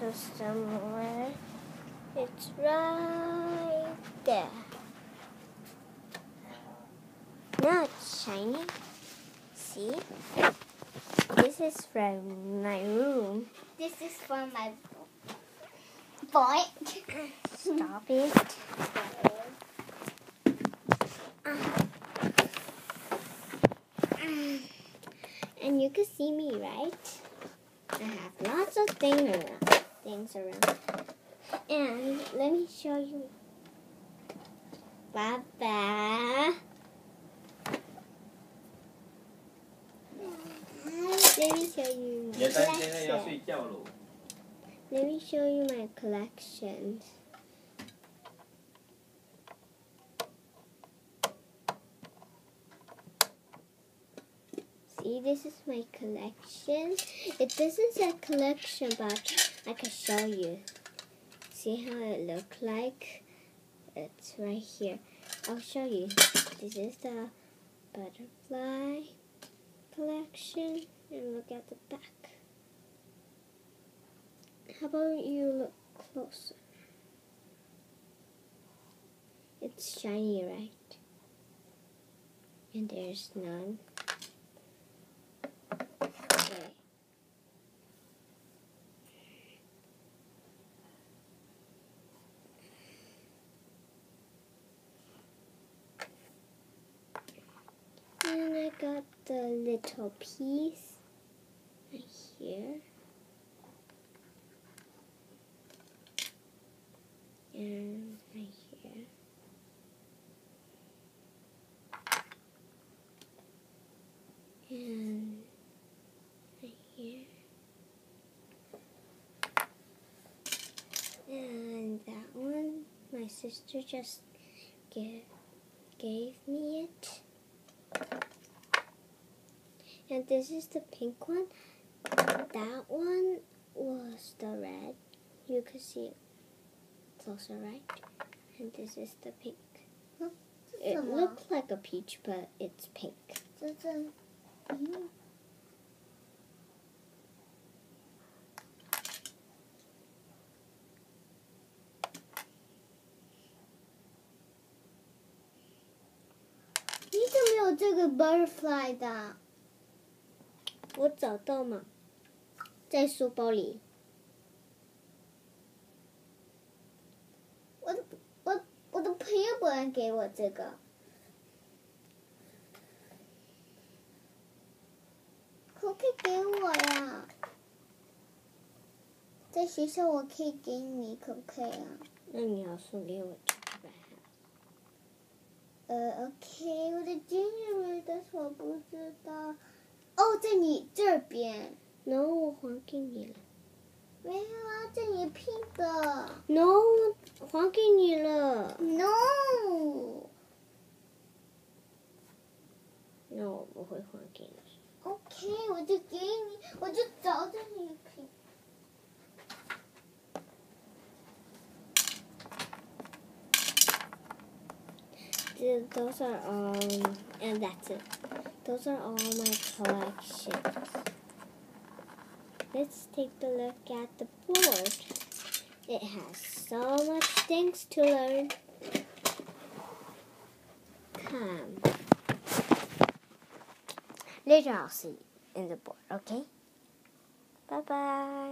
here somewhere. It's right there. Now it's shiny. See? This is from my room. This is from my boy. Stop it. And you can see me, right? I have lots of things around. And let me show you. Baba. Let me show you my collection. Let me show you my collections. See, this is my collection. This is a collection, but I can show you. See how it looks like? It's right here. I'll show you. This is the butterfly collection. And look at the back. How about you look closer? It's shiny, right? And there's none. Okay. And I got the little piece right here. And right here. And right here. And that one, my sister just gave me it. And this is the pink one. That one was the red. You can see it closer, right? And this is the pink. It looks like a peach, but it's pink. You怎么有这个 butterfly 的？我找到嘛，在书包里。我的朋友不能给我这个，可不可以给我呀？在学校我可以给你，可不可以啊？那你要送给我就不OK， 我的 gingerbread， 但是我不知道。哦，在你这边。No， 我还给你了。没有啊，在你 pink 的。No， 还给你了。No。那我不会还给你。OK， 我就给你，我就找着你 pink。Those are all, and that's it. Those are all my collections. Let's take a look at the board. It has so much things to learn. Come. Later I'll see you in the board, okay? Bye-bye.